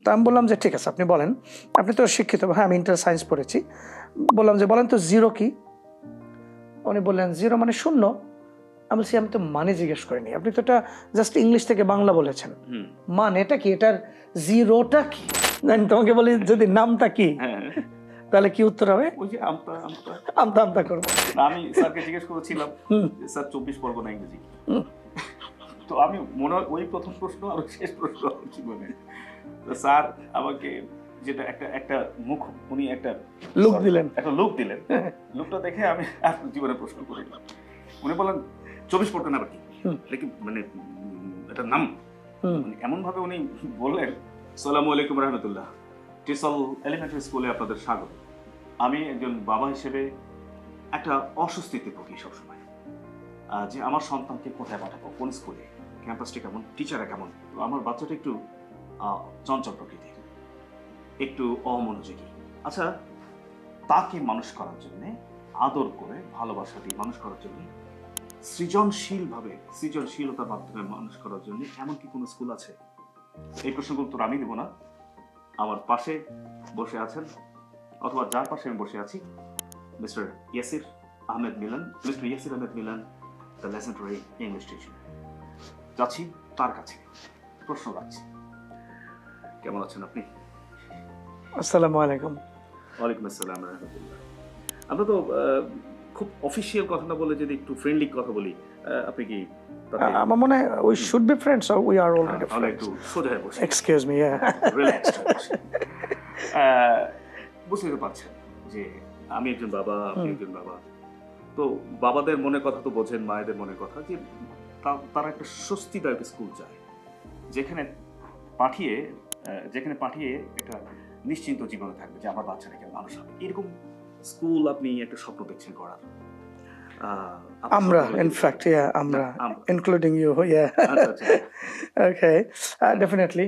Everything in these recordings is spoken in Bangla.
তো আমি বললাম যে ঠিক আছে আপনি বলেন, আপনি তো শিক্ষিত, হ্যাঁ আমি ইন্টার সায়েন্স পড়েছি। বললাম যে বলেন তো জিরো কি? উনি বললেন জিরো মানে শূন্য। আমি বলছি আমি তো মানে জিজ্ঞেস করিনি, আপনি তো এটা জাস্ট ইংলিশ থেকে বাংলা বলেছেন, মানে এটা কি, এটার জিরোটা কি? আমি তোমাকে বলি যদি নামটা কি তাহলে কি উত্তর হবে? ওই যে আমতা আমতা আমতা আমতা করবো। আমি স্যারকে জিজ্ঞেস করেছিলাম স্যার 24 পরগনা ইংরেজি, তো আমি মনে হয় ওই প্রথম প্রশ্ন আর শেষ প্রশ্ন কি মনে, স্যার আমাকে যেটা একটা মুখ উনি একটা লুক দিলেন, একটা লুক দিলেন, লুকটা দেখে আমি আর জীবনে প্রশ্ন করিলাম। উনি বললেন 24 পরগনা আবার কি, এটা কি মানে এটা নাম? এমন ভাবে উনি বললেন আসসালামু আলাইকুম রহমতুল্লাহ, টিসল এলিমেন্টারি স্কুলে আপনাদের স্বাগত। আমি একজন বাবা হিসেবে একটা অস্বস্তিতে ভুগি সবসময় যে আমার সন্তানকে কোথায় পাঠাবো, কোন স্কুলে, ক্যাম্পাসটা কেমন, টিচাররা কেমন। আমার বাচ্চাটা একটু চঞ্চল প্রকৃতির, একটু অমনোযোগী। আচ্ছা, তাকে মানুষ করার জন্যে, আদর করে ভালোবাসা দিয়ে মানুষ করার জন্য, সৃজনশীলভাবে সৃজনশীলতার মাধ্যমে মানুষ করার জন্য এমন কি কোনো স্কুল আছে? এই প্রশ্নগুলো উত্তর আমি দেব না, আমার পাশে বসে আছেন অথবা যার পাশে আমি বসে আছি mister Yasir Ahmed Milon, the legendary English teacher. যাচ্ছি তার কাছে, প্রশ্ন রাখছি। কেমন আছেন আপনি? আসসালামু আলাইকুম। ওয়ালাইকুম আসসালাম রাহমাতুল্লাহ। আমরা তো খুব অফিশিয়াল কথা না বলে যদি একটু ফ্রেন্ডলি কথা বলি, আপনি কি? আমার মনে হয় we should be friends or we are already friends. একটু সোজা হয়ে বসে, Excuse me, yeah. রিল্যাক্সড হয়ে বসে। বুঝতে পারছেন যে আমি একজন বাবা, আপনি একজন বাবা, তো বাবাদের মনের কথা তো বোঝেন, মায়েদের মনের কথা, যে তারা একটা স্বস্তিদায়ক স্কুল চায় যেখানে পাঠিয়ে একটা নিশ্চিন্ত জীবনে থাকবে, যে আমার বাচ্চাটা কেউ মানুষ হবে। এরকম স্কুল আপনি একটা স্বপ্ন দেখছেন করার? আমরা ইনফ্যাক্ট আমরা ইনক্লুডিং ইউ, ওকে, ডেফিনেটলি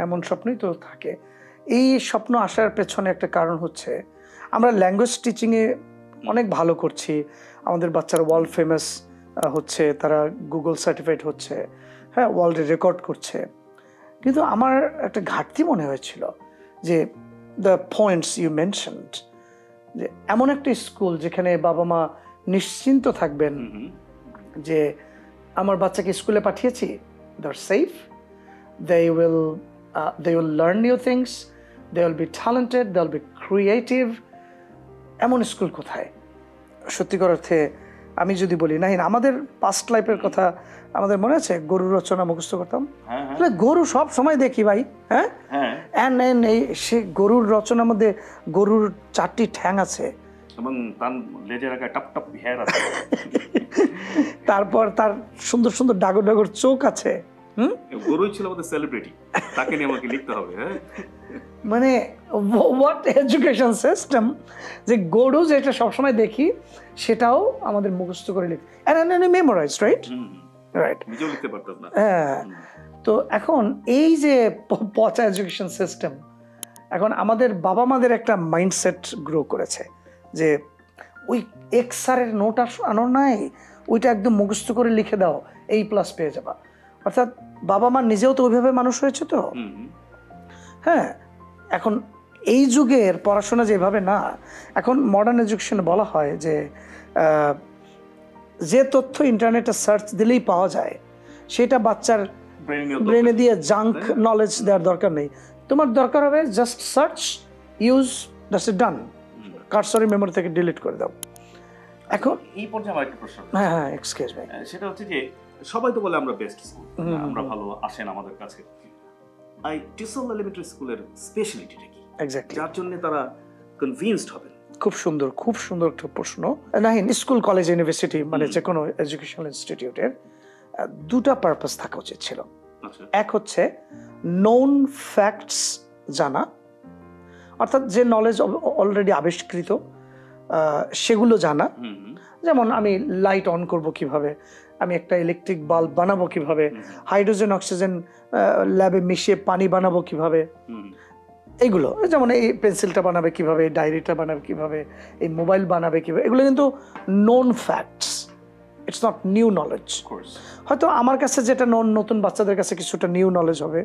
এমন স্বপ্নই তো থাকে। এই স্বপ্ন আসার পেছনে একটা কারণ হচ্ছে আমরা ল্যাঙ্গুয়েজ টিচিংয়ে অনেক ভালো করছি, আমাদের বাচ্চারা ওয়ার্ল্ড ফেমাস হচ্ছে, তারা গুগল সার্টিফাইড হচ্ছে, হ্যাঁ ওয়ার্ল্ডে রেকর্ড করছে। কিন্তু আমার একটা ঘাটতি মনে হয়েছিল যে দ্য পয়েন্টস ইউ মেনশনড, যে এমন একটা স্কুল যেখানে বাবা মা নিশ্চিন্ত থাকবেন যে আমার বাচ্চাকে স্কুলে পাঠিয়েছি, they are safe, they will learn new things, they will be talented, they will be creative. এমন স্কুল কোথায়? সত্যিকার অর্থে আমি যদি বলি না, আমাদের পাস্ট লাইফের কথা আমাদের মনে আছে, গরুর রচনা মুখস্থ করতাম, গরু সব সময় দেখি ভাই, হ্যাঁ, এই সে গরুর রচনার মধ্যে গরুর 4টি ঠ্যাং আছে এবং তার লেজের আগে টপ টপ হেয়ার আছে, তারপর তার সুন্দর সুন্দর ডাগর ডাগর চোখ আছে। গরুই ছিল আমাদের সেলিব্রিটি, তাকে নিয়ে আমাকে লিখতে হবে। হ্যাঁ, মানে হোয়াট এডুকেশন সিস্টেম, যে গরু যেটা সবসময় দেখি সেটাও আমাদের মুখস্থ করে লিখি, মেমোরাইজ, রাইট? নিজেও লিখতে পারতাম না। হ্যাঁ, তো এখন এই যে পচা এডুকেশন সিস্টেম, এখন আমাদের বাবা মাদের একটা মাইন্ডসেট গ্রো করেছে যে ওই এক্স স্যারের নোট আনো নাই, ওইটা একদম মুখস্থ করে লিখে দাও, A+ পেয়ে যাবা। অর্থাৎ বাবা মা নিজেও তো ওইভাবে মানুষ হয়েছে তো, হ্যাঁ। এখন এই যুগের পড়াশোনা যেভাবে না, এখন মডার্ন এডুকেশনে বলা হয় যে তথ্য ইন্টারনেটে সার্চ দিলেই পাওয়া যায়, সেটা বাচ্চার ব্রেনে দিয়ে জাঙ্ক নলেজ দেওয়ার দরকার নেই। তোমার দরকার হবে just search, use, that's it, done, cursory memory থেকে ডিলিট করে দাও। এখন এই পর্যায়ে আমার একটা প্রশ্ন, হ্যাঁ এক্সকিউজ মি, সেটা হচ্ছে যে সবাই তো বলে আমরা বেস্ট স্কুল, আমরা ভালো, আসেন আমাদের কাছে। টিসল এলিমেন্টারি স্কুলের স্পেশালিটিটা কি এক্স্যাক্টলি, যার জন্য তারা কনভিন্সড হবেন? খুব সুন্দর একটা প্রশ্ন। নাহিন, স্কুল, কলেজ, ইউনিভার্সিটি মানে যে কোনো এডুকেশনাল ইনস্টিটিউটের দুটা পারপাস থাকা উচিত ছিল। এক হচ্ছে নোন ফ্যাক্টস জানা, অর্থাৎ যে নলেজ অলরেডি আবিষ্কৃত সেগুলো জানা। যেমন আমি লাইট অন করব কিভাবে, আমি একটা ইলেকট্রিক বাল্ব বানাবো কিভাবে, হাইড্রোজেন অক্সিজেন ল্যাবে মিশিয়ে পানি বানাবো কিভাবে, এইগুলো। যেমন এই পেন্সিলটা বানাবে কিভাবে, ডায়েরিটা বানাবে কিভাবে, এই মোবাইল বানাবে কিভাবে, এগুলো কিন্তু known facts, it's not new knowledge. হয়তো আমার কাছে যেটা নতুন বাচ্চাদের কাছে কিছুটা নিউ নলেজ হবে।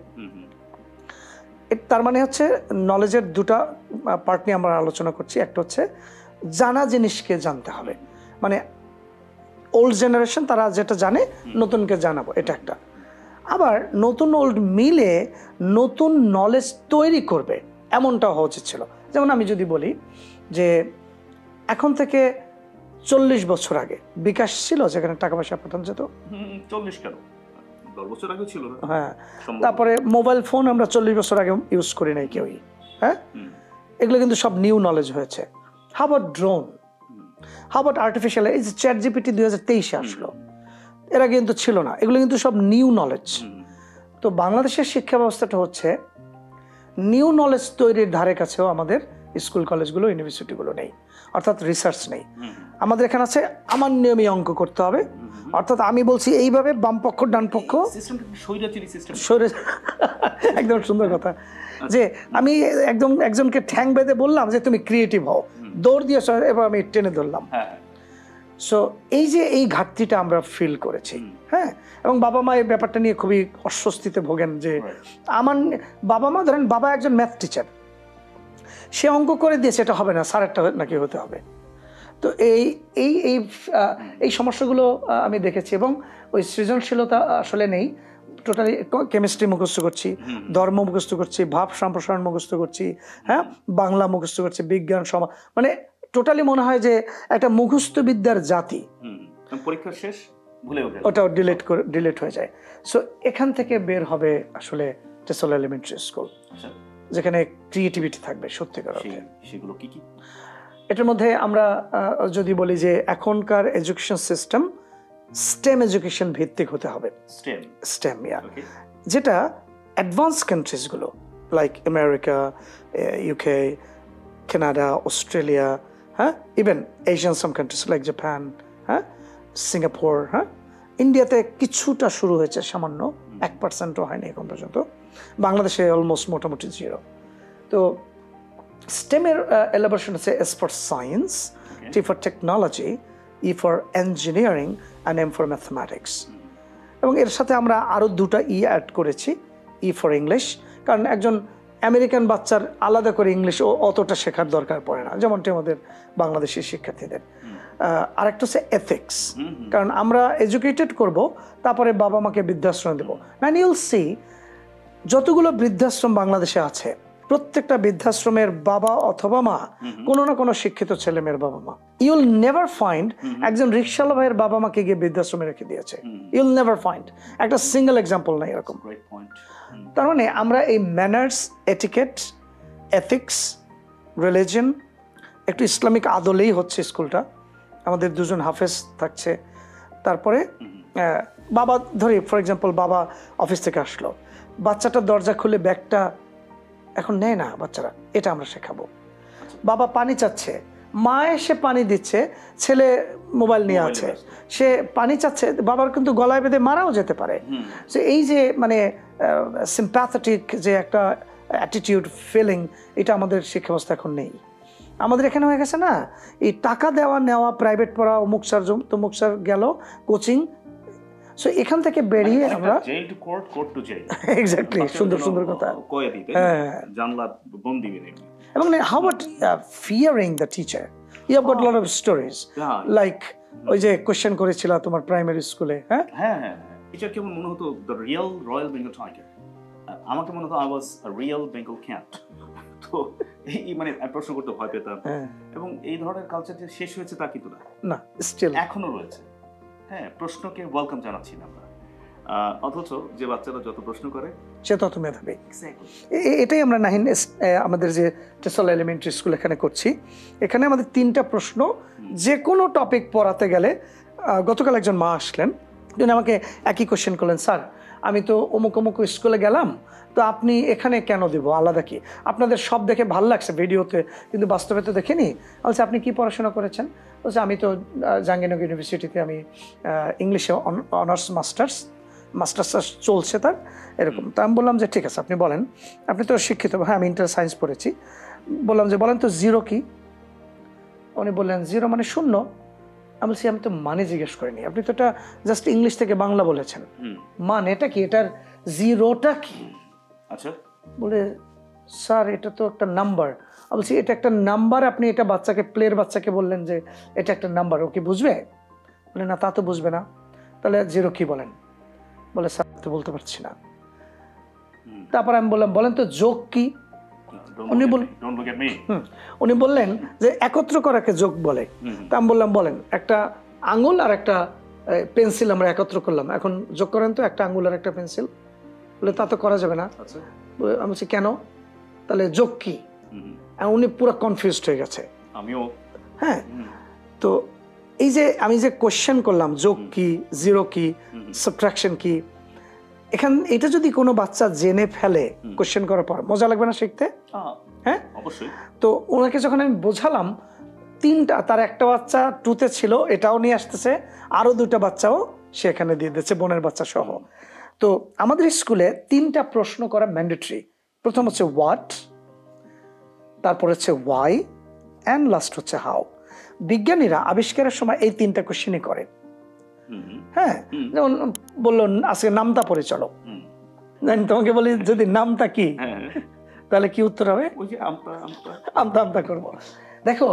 তার মানে হচ্ছে নলেজের দুটা পার্ট নিয়ে আমরা আলোচনা করছি। একটা হচ্ছে জানা জিনিসকে জানতে হবে, মানে ওল্ড জেনারেশন তারা যেটা জানে নতুনকে জানাবো, এটা একটা। আবার নতুন ওল্ড মিলে নতুন নলেজ তৈরি করবে এমনটা হওয়া উচিত ছিল। যেমন আমি যদি বলি যে এখন থেকে 40 বছর আগে বিকাশ ছিল, যেখানে টাকা পয়সা পাঠানো যেত। 40 কেন, 10 বছর আগে ছিল। হ্যাঁ, তারপরে মোবাইল ফোন আমরা 40 বছর আগে ইউজ করি নাই কেউই। হ্যাঁ, এগুলো কিন্তু সব নিউ নলেজ হয়েছে। How about drone, how about artificial, এই যে চ্যাট জিপিটি 2023 আসলো, এরা কিন্তু ছিল না। এগুলো কিন্তু সব নিউ নলেজ। তো বাংলাদেশের শিক্ষা ব্যবস্থাটা হচ্ছে নিউ নলেজ তৈরির ধারে কাছেও আমাদের স্কুল কলেজগুলো ইউনিভার্সিটিগুলো নেই, অর্থাৎ রিসার্চ নেই। আমাদের এখানে আছে আমার নিয়মে অঙ্ক করতে হবে, অর্থাৎ আমি বলছি এইভাবে বামপক্ষ ডানপক্ষ, একদম সুন্দর কথা, যে আমি একদম একজনকে ঠ্যাং বেঁধে বললাম যে তুমি ক্রিয়েটিভ হও, দৌড় দিয়ে এবার আমি টেনে ধরলাম। সো এই যে এই ঘাটতিটা আমরা ফিল করেছি। হ্যাঁ, এবং বাবা মা এই ব্যাপারটা নিয়ে খুবই অস্বস্তিতে ভোগেন যে আমার বাবা মা, ধরেন বাবা একজন ম্যাথ টিচার, সে অঙ্ক করে দিয়েছে, এটা হবে না, স্যারেরটা নাকি হতে হবে। তো এই এই এই এই সমস্যাগুলো আমি দেখেছি। এবং ওই সৃজনশীলতা আসলে নেই, টোটালি কেমিস্ট্রি মুখস্থ করছি, ধর্ম মুখস্থ করছি, ভাব সম্প্রসারণ মুখস্থ করছি, হ্যাঁ, বাংলা মুখস্থ করছি, বিজ্ঞান সমাজ, মানে টোটালি মনে হয় যে একটা মুখস্থ বিদ্যার জাতি। পরীক্ষা শেষ ওটাও ডিলিট হয়ে যায়। সো এখান থেকে বের হবে আসলে টেসল এলিমেন্টারি স্কুল, যেখানে ক্রিয়েটিভিটি থাকবে সত্যিকার অর্থে। সেগুলো কি কি? এটার মধ্যে আমরা যদি বলি যে এখনকার এডুকেশন সিস্টেম স্টেম এডুকেশন ভিত্তিক হতে হবে। স্টেম, যেটা অ্যাডভান্স কান্ট্রিজগুলো like America, UK, Canada, Australia, হ্যাঁ, even Asian some countries like Japan, হ্যাঁ, সিঙ্গাপুর, হ্যাঁ, ইন্ডিয়াতে কিছুটা শুরু হয়েছে, সামান্য 1%ও হয়নি এখন পর্যন্ত। বাংলাদেশে অলমোস্ট মোটামুটি 0। তো স্টেমের এলাবোরেশন আছে S for science, T for technology, E for engineering and M for mathematics. এবং এর সাথে আমরা আরও 2টা ই অ্যাড করেছি, ই ফর ইংলিশ, কারণ একজন আমেরিকান বাচ্চার আলাদা করে ইংলিশ অতটা শেখার দরকার পড়ে না, যেমনটি আমাদের বাংলাদেশি শিক্ষার্থীদের। আরেকটা হচ্ছে এথিক্স, কারণ আমরা এডুকেটেড করব, তারপরে বাবা মাকে বৃদ্ধাশ্রম দেবো। না, ইউল সি যতগুলো বৃদ্ধাশ্রম বাংলাদেশে আছে, প্রত্যেকটা বৃদ্ধাশ্রমের বাবা অথবা মা কোনো না কোনো শিক্ষিত ছেলে মেয়ের বাবা মা। ইউল নেভার ফাইন্ড একজন রিক্সাওয়ালা ভাইয়ের বাবা মাকে গিয়ে বৃদ্ধাশ্রমে রেখে দিয়েছে। ইউল নেভার ফাইন্ড একটা সিঙ্গেল এক্সাম্পল নাই এরকম। তার মানে আমরা এই ম্যানার্স, এটিকেট, এথিক্স, রিলিজিয়ন, একটু ইসলামিক আদলেই হচ্ছে স্কুলটা। আমাদের 2জন হাফেজ থাকছে। তারপরে বাবা, ধরি ফর এক্সাম্পল, বাবা অফিস থেকে আসলো, বাচ্চাটা দরজা খুলে ব্যাগটা এখন নেয় না বাচ্চারা, এটা আমরা শেখাবো। বাবা পানি চাচ্ছে, মা এসে পানি দিচ্ছে, ছেলে মোবাইল নিয়ে আছে, সে পানি চাচ্ছে, বাবার কিন্তু গলায় বেঁধে মারাও যেতে পারে। সো এই যে মানে সিম্প্যাথেটিক যে একটা অ্যাটিটিউড, ফিলিং, এটা আমাদের শিক্ষা ব্যবস্থা এখন নেই। আমাদের এখানে হয়ে গেছে না, এই টাকা দেওয়া নেওয়া, প্রাইভেট পড়া, অমুক স্যার তমুক স্যার গেল কোচিং। সো এখান থেকে বেরিয়ে আমরা jail to court, court to jail, exactly, সুন্দর সুন্দর কথা। হ্যাঁ, জানলা বন্দি বেনে। এবং how about fearing the teacher? You have got lot of stories, like ওই যে কোশ্চেন করেছিল তোমার প্রাইমারি স্কুলে। হ্যাঁ হ্যাঁ হ্যাঁ, টিচার কেমন মনে হতো the real royal Bengal tiger, আমাকে মনে হতো I was a real Bengal cat. তো এই মানে প্রশ্ন করতে ভয় পেতাম। এবং এই ধরনের কালচার যে শেষ হয়েছে তা কিন্তু না, স্টিল এখনো রয়েছে। হ্যাঁ, প্রশ্নকে ওয়েলকাম জানাচ্ছি না আমরা, অথচ যে বাচ্চারা যত প্রশ্ন করে সে তত মেধাবী। এটাই আমরা নাহিন আমাদের যে টেসল এলিমেন্টারি স্কুল এখানে করছি। এখানে আমাদের 3টা প্রশ্ন, যে কোনো টপিক পড়াতে গেলে। গতকাল একজন মা আসলেন, তিনি আমাকে একই কোশ্চেন করলেন, স্যার আমি তো অমুক অমুক স্কুলে গেলাম, তো আপনি এখানে কেন দেব, আলাদা কি? আপনাদের সব দেখে ভালো লাগছে ভিডিওতে, কিন্তু বাস্তবে তো দেখিনি। বলছে আপনি কি পড়াশোনা করেছেন? বলছে আমি তো জাহাঙ্গীরনগর ইউনিভার্সিটিতে আমি ইংলিশে অনার্স মাস্টার্স চলছে তার, এরকম। তা আমি বললাম যে ঠিক আছে, আপনি বলেন, আপনি তো শিক্ষিত। হ্যাঁ, আমি ইন্টার সায়েন্স পড়েছি। বললাম যে বলেন তো জিরো কি? উনি বললেন জিরো মানে শূন্য। আমি বলছি আমি তো মানে জিজ্ঞেস করিনি, আপনি তো এটা জাস্ট ইংলিশ থেকে বাংলা বলেছেন, মানে এটা কি, এটার জিরোটা কি? আচ্ছা, বলে স্যার এটা তো একটা নাম্বার। আমি বলছি এটা একটা নাম্বার, আপনি এটা বাচ্চাকে, প্লের বাচ্চাকে বললেন যে এটা একটা নাম্বার, ও কি বুঝবে? বলে না, তা তো বুঝবে না। তাহলে জিরো কি বলেন? বলে স্যার তো বলতে পারছি না। তারপর আমি বললাম বলেন তো যোগ কি? উনি বললেন যে একত্র করাকে যোগ বলে। তা আমি বললাম বলেন, একটা আঙুল আর একটা পেন্সিল আমরা একত্র করলাম, এখন যোগ করেন তো একটা আঙুল আর একটা পেন্সিল। বলে তা তো করা যাবে না। আমি বলছি কেন? তাহলে যোগ কি? উনি পুরো কনফিউজড হয়ে গেছে। আমিও। হ্যাঁ, তো এই যে আমি যে কোশ্চেন করলাম যোগ কি, জিরো কি, সাবট্রাকশন কি, এখান এটা যদি কোনো বাচ্চা জেনে ফেলে কোশ্চেন করার পর, মজা লাগবে না শিখতে? হ্যাঁ অবশ্যই। তো ওনাকে যখন আমি বোঝালাম, তিনটা, তার একটা বাচ্চা 2তে ছিল, এটাও নিয়ে আসতেছে, আরো 2টা বাচ্চাও সেখানে দিয়ে দিচ্ছে, বোনের বাচ্চা সহ। তো আমাদের স্কুলে 3টা প্রশ্ন করা ম্যান্ডেটরি। প্রথম হচ্ছে হোয়াট, তারপর হচ্ছে ওয়াই, অ্যান্ড লাস্ট হচ্ছে হাউ। বিজ্ঞানীরা আবিষ্কারের সময় এই 3টা কোশ্চেনই করে। হ্যাঁ, যেমন বললো আজকে নামতা পড়ে চলো, তোমাকে বলি যদি নামতা কি, তাহলে কি উত্তর হবে? আমতা আমতা করবো। দেখো,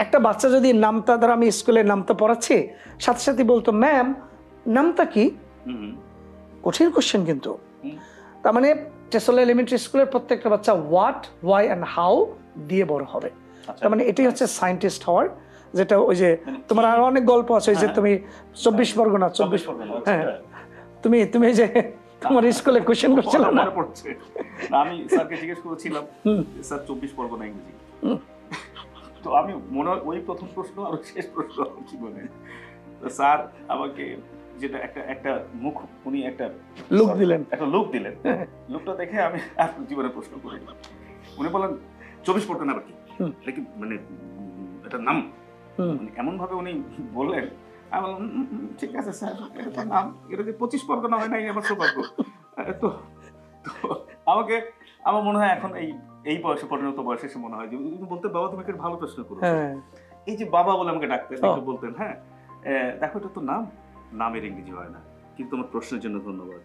একটা বাচ্চা যদি নামতা, ধরো আমি স্কুলে নামতা পড়াচ্ছি, সাথে সাথে বলতো ম্যাম নামতা কি, কঠিন কোশ্চেন কিন্তু। তার মানে টেসলা এলিমেন্টারি স্কুলের প্রত্যেকটা বাচ্চা হোয়াট, ওয়াই অ্যান্ড হাউ দিয়ে বড় হবে। তার মানে এটাই হচ্ছে সায়েন্টিস্ট হওয়ার, যেটা ওই যে তোমার আরো অনেক গল্প আছে, ওই যে তুমি 24 পরগনা, 24 হ্যাঁ, তুমি তুমি যে তোমার স্কুলে কোশ্চেন করছিল না, আমি স্যারকে জিজ্ঞেস করেছিলাম স্যার 24 পরগনা ইংরেজি, তো আমি মনে হয় ওই প্রথম প্রশ্ন আর শেষ প্রশ্ন জীবনে, তো স্যার আমাকে যেটা একটা মুখ, উনি একটা লুক দিলেন, লুকটা দেখে আমি জীবনে প্রশ্ন করি। উনি বললেন 24 পরগনা আবার কি, এটা কি মানে এটা নাম? এমন ভাবে উনি বললেন, আমি বললাম ঠিক আছে স্যার, এটা তো নাম, এটা যে 25 পরগনা হয় নাই আমার সৌভাগ্য। তো আমাকে, আমার মনে হয় এখন এই বয়সে, পরিণত বয়সে এসে মনে হয় যে বলতে, বাবা তুমি একটা ভালো প্রশ্ন করো। এই যে বাবা বলে আমাকে ডাকতেন, বলতেন হ্যাঁ দেখো এটা তো নামের ইংরেজি হয় না, কিন্তু তোমার প্রশ্নের জন্য ধন্যবাদ।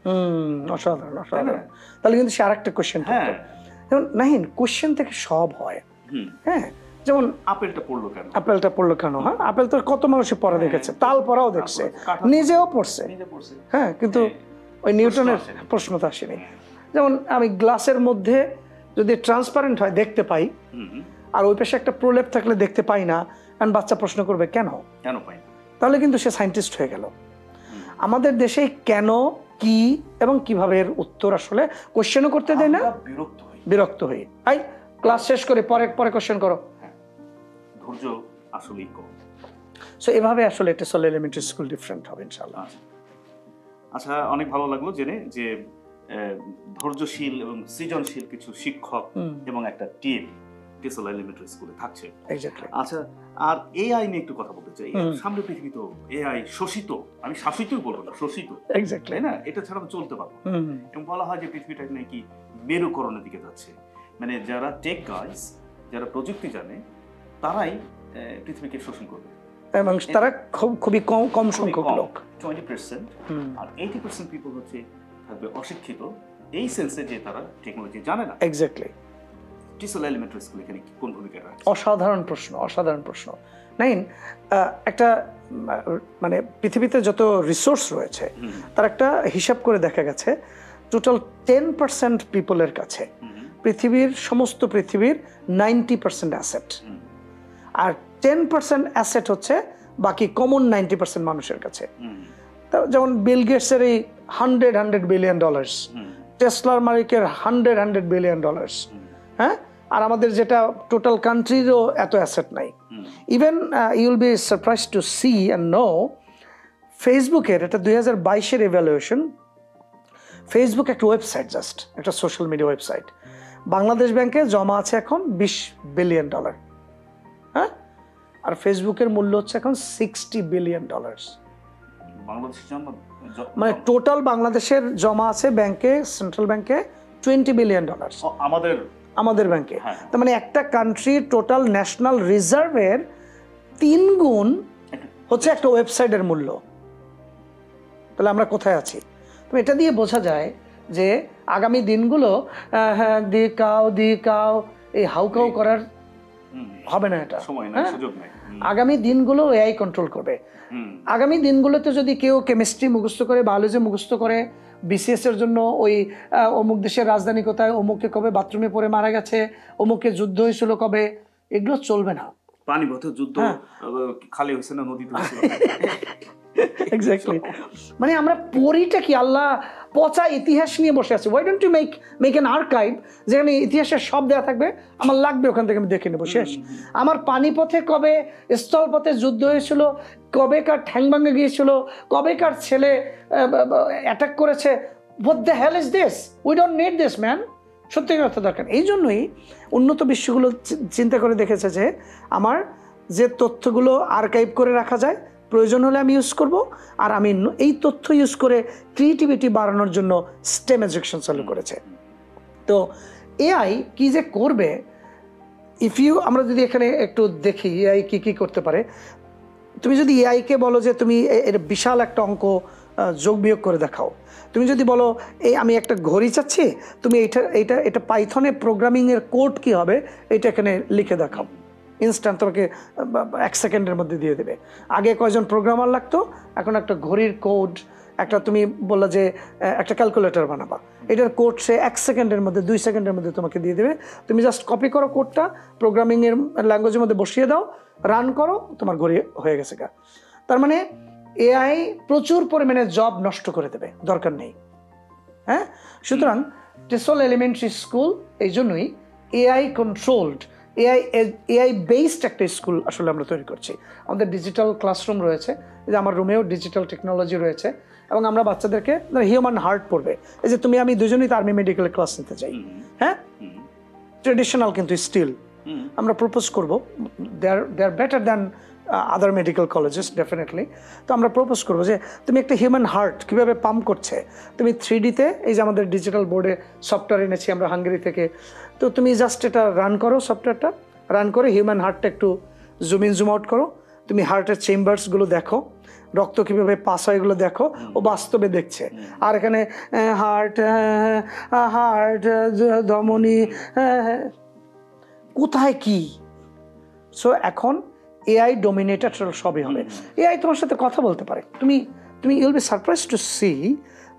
অসাধারণ, অসাধারণ। তাহলে কিন্তু সে আরেকটা কোশ্চেন, হ্যাঁ নাহিন, কোশ্চেন থেকে সব হয়। হ্যাঁ, যেমন আপেলটা পড়লো কেন? হ্যাঁ, আপেল তো কত মানুষে পড়া দেখেছে, তাল পড়াও দেখছে, নিজেও পড়ছে। হ্যাঁ, কিন্তু ওই নিউটনের প্রশ্ন তো আসেনি। যেমন আমি গ্লাসের মধ্যে যদি ট্রান্সপারেন্ট হয় দেখতে পাই, আর ওই পাশে একটা প্রলেপ থাকলে দেখতে পাই না, কারণ বাচ্চা প্রশ্ন করবে কেন পাই, তাহলে কিন্তু সে সায়েন্টিস্ট হয়ে গেল। আমাদের দেশে কেন, কি এবং কিভাবে এর উত্তর আসলে কোশ্চেনও করতে দেয় না, বিরক্ত হই। আই ক্লাস শেষ করে পরে কোশ্চেন করো, ধৈর্য আসলেই কম। সো এভাবে আসলে টেসলা এলিমেন্টারি স্কুল ডিফারেন্ট হবে ইনশাআল্লাহ। আচ্ছা, অনেক ভালো লাগলো জেনে যে ধৈর্যশীল এবং সৃজনশীল কিছু শিক্ষক এবং একটা টিম টেসলা এলিমেন্টারি স্কুলে থাকছে। আচ্ছা, আর এআই নিয়ে একটু কথা বলতে চাই। সামনে পৃথিবী তো এআই শোষিত, আমি শাসিতই বলবো না, শোষিত, তাই না? এটা ছাড়া আমি চলতে পারবো। এবং বলা হয় যে পৃথিবীটা নাকি মেরুকরণের দিকে যাচ্ছে, মানে যারা টেক গাইজ, যারা প্রযুক্তি জানে, তারাই পৃথিবীকে শোষণ করবে, এবং তারা খুবই কম সংখ্যক লোক, 20%, আর 80% পিপল হচ্ছে থাকবে অশিক্ষিত, এই সেন্সে যে তারা টেকনোলজি জানে না। এক্স্যাক্টলি। টেসলা এলিমেন্টারি স্কুল এখানে কোন ভূমিকা রাখছে? অসাধারণ প্রশ্ন, অসাধারণ প্রশ্ন। নাইন, একটা মানে পৃথিবীতে যত রিসোর্স রয়েছে তার একটা হিসাব করে দেখা গেছে টোটাল 10% পিপলের কাছে সমস্ত পৃথিবীর 90% অ্যাসেট, আর 10% অ্যাসেট হচ্ছে বাকি কমন 90% মানুষের কাছে। যেমন বিল গেটসের এই $100 বিলিয়ন, টেসলার মালিকের $100 বিলিয়ন, হ্যাঁ, আর আমাদের যেটা টোটাল কান্ট্রিরও এত অ্যাসেট নাই। Even you will be surprise to see and know, ফেসবুকের এটা 2022-এর ইভ্যালুয়েশন, ফেসবুক একটা ওয়েবসাইট, জাস্ট একটা সোশ্যাল মিডিয়া ওয়েবসাইট, বাংলাদেশ ব্যাংকে জমা আছে এখন $20 বিলিয়ন, হ্যাঁ, আর ফেসবুকের মূল্য হচ্ছে এখন $60 বিলিয়ন। মানে টোটাল বাংলাদেশের জমা আছে ব্যাংকে, সেন্ট্রাল ব্যাংকে $20 বিলিয়ন আমাদের ব্যাংকে। তার মানে একটা কান্ট্রির টোটাল ন্যাশনাল রিজার্ভের 3 গুণ হচ্ছে একটা ওয়েবসাইটের মূল্য। তাহলে আমরা কোথায় আছি? তো এটা দিয়ে বোঝা যায় যে আগামী দিনগুলো হ্যাঁ দি কাও এই হাউকাও করার হবে না, এটা আগামী দিনগুলো এআই কন্ট্রোল করবে। আগামী দিনগুলোতে যদি কেউ কেমিস্ট্রি মুখস্থ করে, বায়োলজি মুখস্থ করে, বিসিএস এর জন্য ওই অমুক দেশের রাজধানী কোথায়, অমুকে কবে বাথরুমে পড়ে মারা গেছে, অমুকে যুদ্ধ হয়েছিল কবে, এগুলো চলবে না। পানিপথের যুদ্ধ খালি হয়েছে না, নদীতে হয়েছিল। এক্স্যাক্টলি, মানে আমরা পড়িটা কি আল্লাহ পচা ইতিহাস নিয়ে বসে আছি। Why don't you make an archive যেখানে ইতিহাসের সব দেওয়া থাকবে, আমার লাগবে ওখান থেকে আমি দেখে নেবো, শেষ। আমার পানিপথে কবে স্থলপথে যুদ্ধ হয়েছিল, কবেকার ঠ্যাং ভাঙে গিয়েছিল, কবেকার ছেলে অ্যাটাক করেছে, what the hell is this? We don't need this man. সত্যিকার অর্থ দরকার। এই জন্যই উন্নত বিশ্বগুলো চিন্তা করে দেখেছে যে আমার যে তথ্যগুলো আর্কাইভ করে রাখা যায়, প্রয়োজন হলে আমি ইউজ করব, আর আমি এই তথ্য ইউজ করে ক্রিয়েটিভিটি বাড়ানোর জন্য স্টেম এডুকেশন চালু করেছে। তো এআই কি যে করবে, আমরা যদি এখানে একটু দেখি এআই কি কি করতে পারে। তুমি যদি এআইকে বলো যে তুমি এর বিশাল একটা অঙ্ক যোগ বিয়োগ করে দেখাও, তুমি যদি বলো এই আমি একটা ঘড়ি চাচ্ছি, তুমি এটা পাইথনে প্রোগ্রামিংয়ের কোড কি হবে এটা এখানে লিখে দেখাও, ইনস্ট্যান্ট তোমাকে 1 সেকেন্ডের মধ্যে দিয়ে দেবে। আগে কয়জন প্রোগ্রামার লাগতো, এখন একটা ঘড়ির কোড, একটা তুমি বললা যে একটা ক্যালকুলেটর বানাবা, এটার কোড সে 1 সেকেন্ডের মধ্যে 2 সেকেন্ডের মধ্যে তোমাকে দিয়ে দেবে। তুমি জাস্ট কপি করো কোডটা, প্রোগ্রামিংয়ের ল্যাঙ্গুয়েজের মধ্যে বসিয়ে দাও, রান করো, তোমার ঘড়ি হয়ে গেছে গা। তার মানে এআই প্রচুর পরিমাণে জব নষ্ট করে দেবে, দরকার নেই। হ্যাঁ, সুতরাং টেসল এলিমেন্টারি স্কুল এই জন্যই এআই কন্ট্রোলড, এআই বেসড একটা স্কুল আসলে আমরা তৈরি করছি। আমাদের ডিজিটাল ক্লাসরুম রয়েছে, এই যে আমার রুমেও ডিজিটাল টেকনোলজি রয়েছে, এবং আমরা বাচ্চাদেরকে হিউম্যান হার্ট পড়বে। এই যে তুমি আমি দুজনেই তো আর্মি মেডিকেলের ক্লাস নিতে যাই, হ্যাঁ, ট্রেডিশনাল কিন্তু স্টিল আমরা প্রপোজ করবো, দে আর বেটার দ্যান আদার মেডিকেল কলেজেস ডেফিনেটলি। তো আমরা প্রপোজ করবো যে তুমি একটা হিউম্যান হার্ট কীভাবে পাম্প করছে, তুমি 3Dতে, এই যে আমাদের ডিজিটাল বোর্ডে সফটওয়্যার এনেছি আমরা হাঙ্গেরি থেকে, তো তুমি জাস্ট এটা রান করো, সফটওয়্যারটা রান করে হিউম্যান হার্টটা একটু জুম ইন জুম আউট করো, তুমি হার্টের চেম্বার্সগুলো দেখো, রক্ত কীভাবে পাস হয় এগুলো দেখো, ও বাস্তবে দেখছে। আর এখানে হার্ট হার্ট ধমনী কোথায় কি, সো এখন এআই ডোমিনেটেড সবই হবে। এআই তোমার সাথে কথা বলতে পারে, তুমি you'll be surprise to see.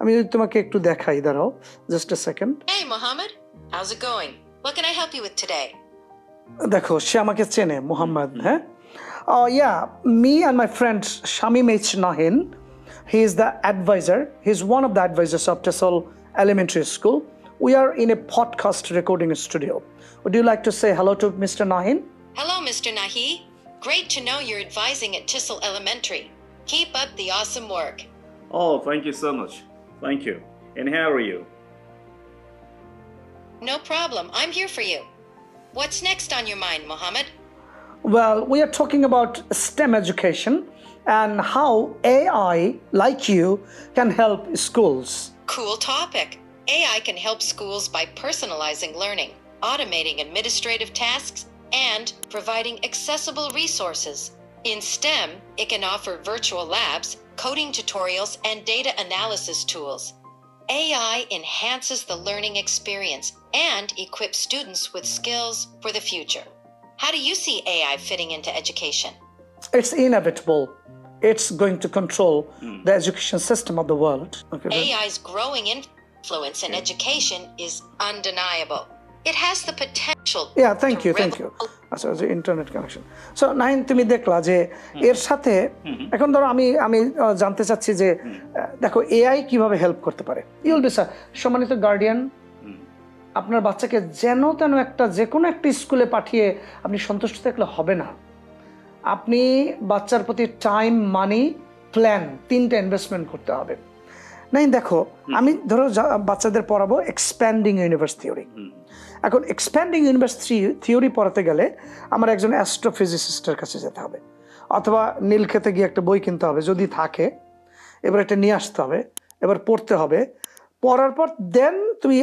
আমি যদি তোমাকে একটু দেখাই, দাঁড়াও just a second. Hey Mohammed, how's it going? What can I help you with today? দেখো, সে আমাকে চেনে, মোহাম্মদ। হ্যাঁ, yeah, me and my friend Shamim H. Nahin, he is the advisor, he's one of the advisors of TESOL Elementary School. We are in a podcast recording studio. Would you like to say hello to Mr. Nahin? Hello, Mr. Nahi. Great to know you're advising at TESOL Elementary. Keep up the awesome work. Oh, thank you so much. Thank you. And how are you? No problem. I'm here for you. What's next on your mind, Mohammed? Well, we are talking about STEM education and how AI, like you, can help schools. Cool topic. AI can help schools by personalizing learning, automating administrative tasks, and providing accessible resources. In STEM, it can offer virtual labs, coding tutorials, and data analysis tools. AI enhances the learning experience and equips students with skills for the future. How do you see AI fitting into education? It's inevitable. It's going to control the education system of the world. Okay, AI's growing influence in education is undeniable. It has the potential. Yeah, thank you. আচ্ছা, ইন্টারনেট কানেকশন। সো নাহিন, তুমি দেখলা যে এর সাথে এখন ধরো আমি জানতে চাচ্ছি যে দেখো এআই কিভাবে হেল্প করতে পারে। ইউল বি সম্মানিত গার্ডিয়ান, আপনার বাচ্চাকে যেন তেন একটা যে কোনো একটা স্কুলে পাঠিয়ে আপনি সন্তুষ্ট থাকলে হবে না। আপনি বাচ্চার প্রতি টাইম, মানি, প্ল্যান, 3টা ইনভেস্টমেন্ট করতে হবে। নাই দেখো, আমি ধরো বাচ্চাদের পড়াবো এক্সপ্যান্ডিং ইউনিভার্স থিওরি। এখন এক্সপ্যান্ডিং ইউনিভার্স থিওরি পড়াতে গেলে আমার একজন অ্যাস্ট্রোফিজিসিস্টের কাছে যেতে হবে, অথবা নীলক্ষেতে গিয়ে একটা বই কিনতে হবে যদি থাকে, এবার এটা নিয়ে আসতে হবে, এবার পড়তে হবে, পড়ার পর দেন তুমি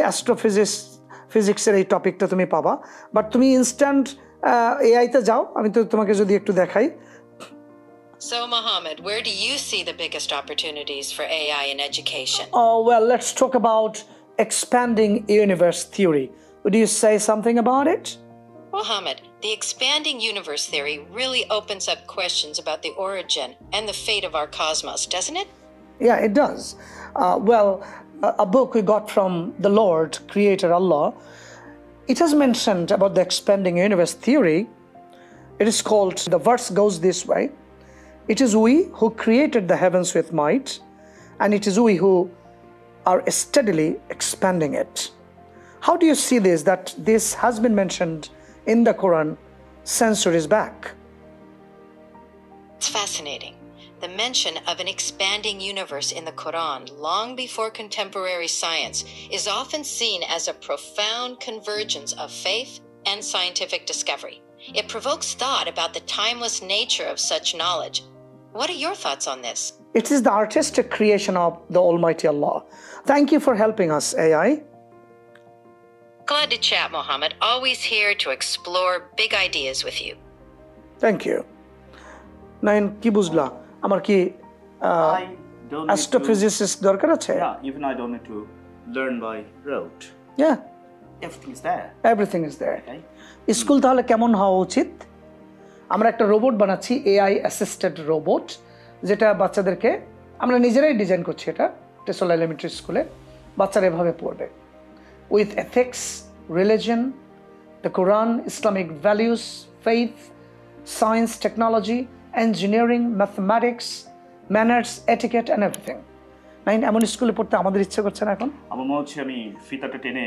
ফিজিক্সের এই টপিকটা তুমি পাবা। বাট তুমি ইনস্ট্যান্ট এআইতে যাও, আমি তো তোমাকে যদি একটু দেখাই। So Mohammed, where do you see the biggest opportunities for AI in education? Oh, well, let's talk about expanding universe theory. Would you say something about it? Mohammed, the expanding universe theory really opens up questions about the origin and the fate of our cosmos, doesn't it? Yeah, it does. A book we got from the Lord, Creator Allah, it has mentioned about the expanding universe theory. It is called, the verse goes this way: "It is we who created the heavens with might, and it is we who are steadily expanding it." How do you see this, that this has been mentioned in the Quran centuries back? It's fascinating. The mention of an expanding universe in the Quran, long before contemporary science, is often seen as a profound convergence of faith and scientific discovery. It provokes thought about the timeless nature of such knowledge. What are your thoughts on this? It is the artistic creation of the Almighty Allah. Thank you for helping us, AI. Glad to chat, Mohammed. Always here to explore big ideas with you. Thank you. Nine, কি বুঝলা? আমার কি I don't need অ্যাস্ট্রোফিজিসিস্ট দরকার আছে? Yeah, even I don't need to learn by rote. Yeah, Everything is there. everything is there. Okay? School তাহলে কেমন হওয়া উচিত? আমরা একটা রোবট বানাচ্ছি, এআই অ্যাসিস্টেড রোবট, যেটা বাচ্চাদেরকে, আমরা নিজেরাই ডিজাইন করছি এটা টেসলা এলিমেন্টারি স্কুলে, বাচ্চারা এভাবে পড়বে with ethics, religion, the Quran, Islamic values, faith, science, technology, engineering, mathematics, manners, etiquette and everything. Nine, এমন স্কুলে পড়তে আমাদের ইচ্ছে করছে না এখন? আমার মনে হচ্ছে আমি ফিতাটা টেনে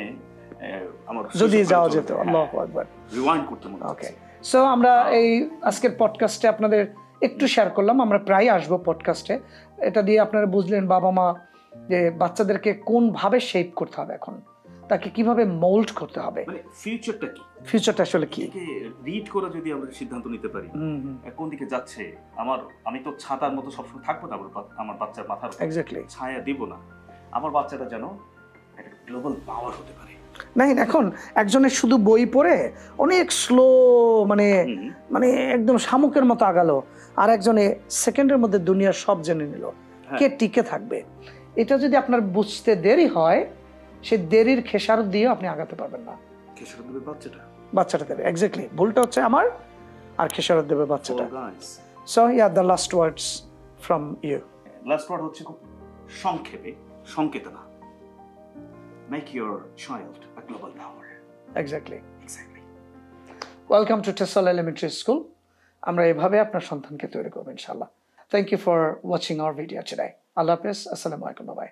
আমার যদি যাওয়া যেত, আল্লাহু আকবার, রিওয়াইন্ড করতে মনে হচ্ছে। ওকে, সো আমরা এই আজকের পডকাস্টে আপনাদের একটু শেয়ার করলাম, আমরা প্রায় আসবো পডকাস্টে, এটা দিয়ে আপনারা বুঝলেন বাবা মা যে বাচ্চাদেরকে কোনভাবে শেপ করতে হবে, এখন তাকে কিভাবে মোল্ড করতে হবে, মানে ফিউচারটা কি, ফিউচারটা আসলে কি, রিড করে যদি আমরা সিদ্ধান্ত নিতে পারি কোন দিকে যাচ্ছে। আমি তো ছাতার মতো সবসময় থাকবো না আমার বাচ্চার মাথার এক্স্যাক্টলি, ছায়া দিব না, আমার বাচ্চাটা যেন একটা গ্লোবাল পাওয়ার হতে পারে। নাই, এখন একজনের শুধু বই পড়ে অনেক স্লো, মানে মানে একদম শামুকের মতো আগালো, আর একজনে সেকেন্ডের মধ্যে দুনিয়ার সব জেনে নিল, কে টিকে থাকবে? এটা যদি আপনার বুঝতে দেরি হয়, সে দেরির খেসারত দিয়ে আপনি আগাতে পারবেন না। খেসারত দেবে বাচ্চাটা দেবে, এক্স্যাক্টলি, ভুলটা হচ্ছে আমার, আর খেসারত দেবে বাচ্চাটা। So yeah, the last words from you. Last word হচ্ছে খুব সংক্ষেপে, সংকেতনা। Make your child a global power. Exactly. Welcome to TESOL Elementary School. আমরা এভাবে আপনার সন্তানকে তৈরি করব ইনশাআল্লাহ। Thank you for watching our video today. আল্লাহ হাফেজ, আসসালামু আলাইকুম, বাই।